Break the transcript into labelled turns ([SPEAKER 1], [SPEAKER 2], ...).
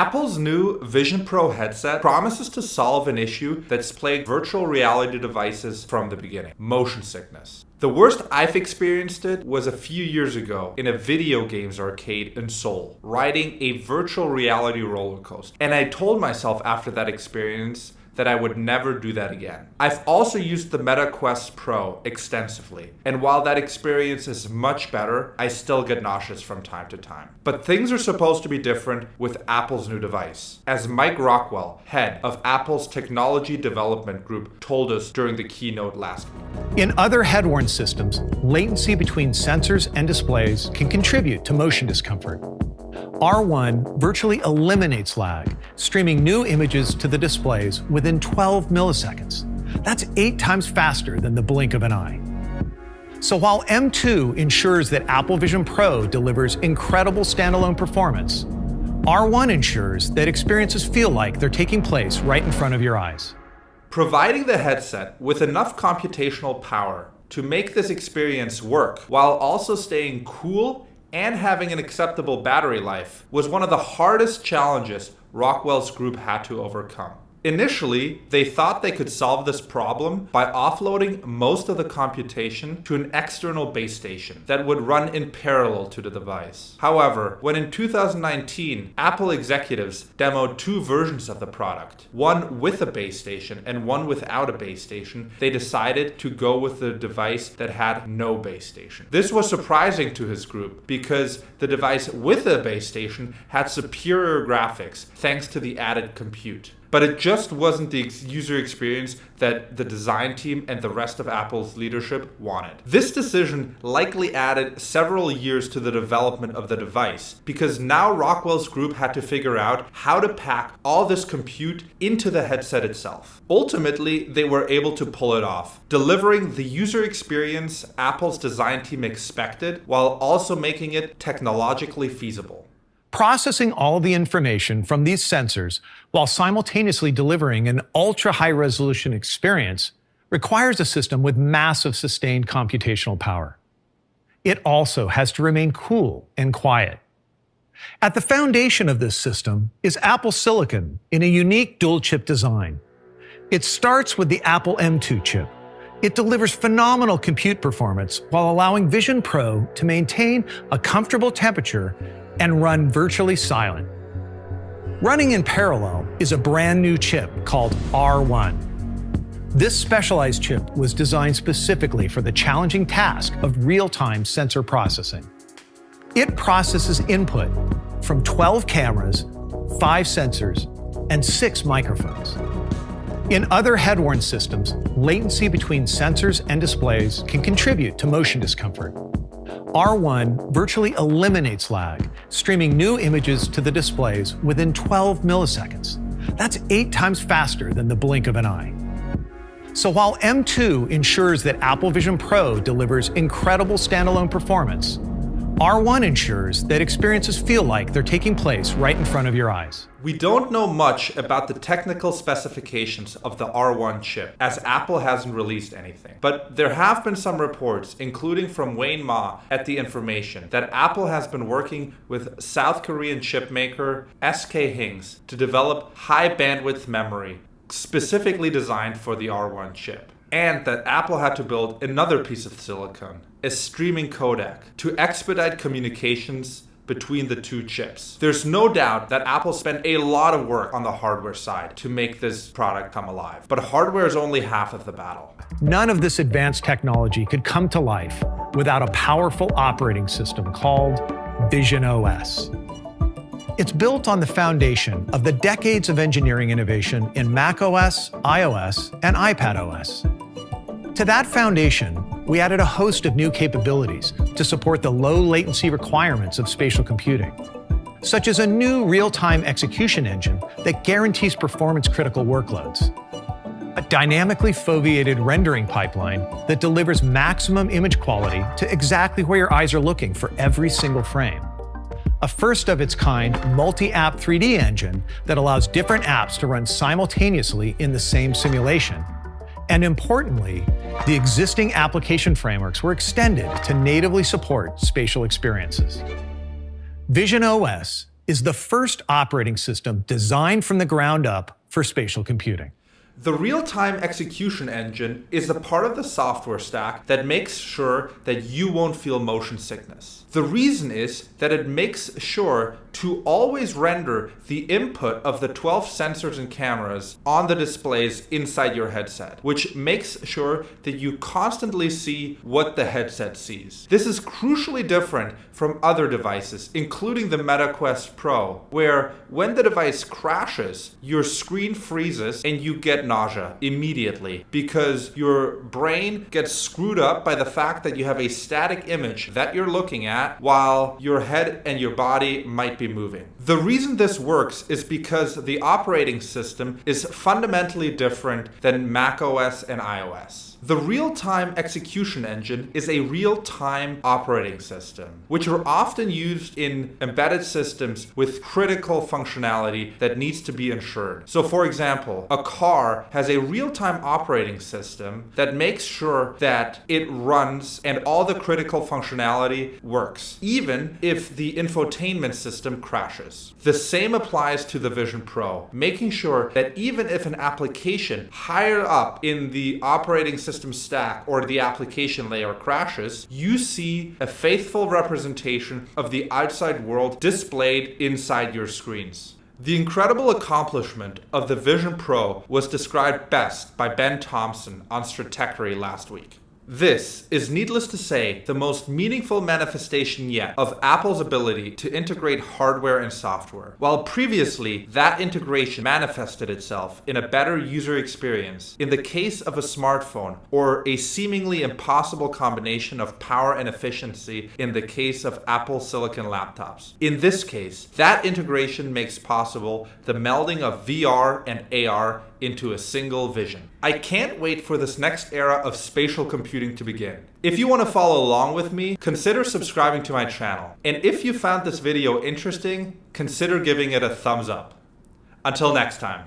[SPEAKER 1] Apple's new Vision Pro headset promises to solve an issue that's plagued virtual reality devices from the beginning: motion sickness. The worst I've experienced it was a few years ago in a video games arcade in Seoul, riding a virtual reality roller coaster. And I told myself after that experience that I would never do that again. I've also used the Meta Quest Pro extensively, and while that experience is much better, I still get nauseous from time to time. But things are supposed to be different with Apple's new device, as Mike Rockwell, head of Apple's Technology Development Group, told us during the keynote last week.
[SPEAKER 2] In other head-worn systems, latency between sensors and displays can contribute to motion discomfort. R1 virtually eliminates lag, streaming new images to the displays within 12 milliseconds. That's 8 times faster than the blink of an eye. So while M2 ensures that Apple Vision Pro delivers incredible standalone performance, R1 ensures that experiences feel like they're taking place right in front of your eyes.
[SPEAKER 1] Providing the headset with enough computational power to make this experience work while also staying cool and having an acceptable battery life was one of the hardest challenges Rockwell's group had to overcome. Initially, they thought they could solve this problem by offloading most of the computation to an external base station that would run in parallel to the device. However, when in 2019, Apple executives demoed 2 versions of the product, one with a base station and one without a base station, they decided to go with the device that had no base station. This was surprising to his group because the device with a base station had superior graphics thanks to the added compute. But it just wasn't the user experience that the design team and the rest of Apple's leadership wanted. This decision likely added several years to the development of the device, because now Rockwell's group had to figure out how to pack all this compute into the headset itself. Ultimately, they were able to pull it off, delivering the user experience Apple's design team expected while also making it technologically feasible.
[SPEAKER 2] Processing all the information from these sensors while simultaneously delivering an ultra-high-resolution experience requires a system with massive sustained computational power. It also has to remain cool and quiet. At the foundation of this system is Apple Silicon in a unique dual-chip design. It starts with the Apple M2 chip. It delivers phenomenal compute performance while allowing Vision Pro to maintain a comfortable temperature and run virtually silent. Running in parallel is a brand new chip called R1. This specialized chip was designed specifically for the challenging task of real-time sensor processing. It processes input from 12 cameras, 5 sensors, and 6 microphones. In other head-worn systems, latency between sensors and displays can contribute to motion discomfort. R1 virtually eliminates lag, streaming new images to the displays within 12 milliseconds. That's 8 times faster than the blink of an eye. So while M2 ensures that Apple Vision Pro delivers incredible standalone performance, R1 ensures that experiences feel like they're taking place right in front of your eyes.
[SPEAKER 1] We don't know much about the technical specifications of the R1 chip, as Apple hasn't released anything. But there have been some reports, including from Wayne Ma at The Information, that Apple has been working with South Korean chipmaker SK Hynix to develop high bandwidth memory specifically designed for the R1 chip. And that Apple had to build another piece of silicon, a streaming codec, to expedite communications between the 2 chips. There's no doubt that Apple spent a lot of work on the hardware side to make this product come alive. But hardware is only half of the battle.
[SPEAKER 2] None of this advanced technology could come to life without a powerful operating system called Vision OS. It's built on the foundation of the decades of engineering innovation in macOS, iOS, and iPadOS. To that foundation, we added a host of new capabilities to support the low latency requirements of spatial computing, such as a new real-time execution engine that guarantees performance-critical workloads, a dynamically foveated rendering pipeline that delivers maximum image quality to exactly where your eyes are looking for every single frame, a first-of-its-kind multi-app 3D engine that allows different apps to run simultaneously in the same simulation. And importantly, the existing application frameworks were extended to natively support spatial experiences. Vision OS is the first operating system designed from the ground up for spatial computing.
[SPEAKER 1] The real-time execution engine is the part of the software stack that makes sure that you won't feel motion sickness. The reason is that it makes sure to always render the input of the 12 sensors and cameras on the displays inside your headset, which makes sure that you constantly see what the headset sees. This is crucially different from other devices, including the Meta Quest Pro, where when the device crashes, your screen freezes and you get nausea immediately because your brain gets screwed up by the fact that you have a static image that you're looking at while your head and your body might be moving. The reason this works is because the operating system is fundamentally different than macOS and iOS. The real-time execution engine is a real-time operating system, which are often used in embedded systems with critical functionality that needs to be ensured. So for example, a car has a real-time operating system that makes sure that it runs and all the critical functionality works, even if the infotainment system crashes. The same applies to the Vision Pro, making sure that even if an application higher up in the operating system stack or the application layer crashes, you see a faithful representation of the outside world displayed inside your screens. The incredible accomplishment of the Vision Pro was described best by Ben Thompson on Stratechery last week. This is, needless to say, the most meaningful manifestation yet of Apple's ability to integrate hardware and software. While previously that integration manifested itself in a better user experience in the case of a smartphone, or a seemingly impossible combination of power and efficiency in the case of Apple Silicon laptops. In this case, that integration makes possible the melding of VR and AR into a single vision. I can't wait for this next era of spatial computing to begin. If you want to follow along with me, consider subscribing to my channel. And if you found this video interesting, consider giving it a thumbs up. Until next time.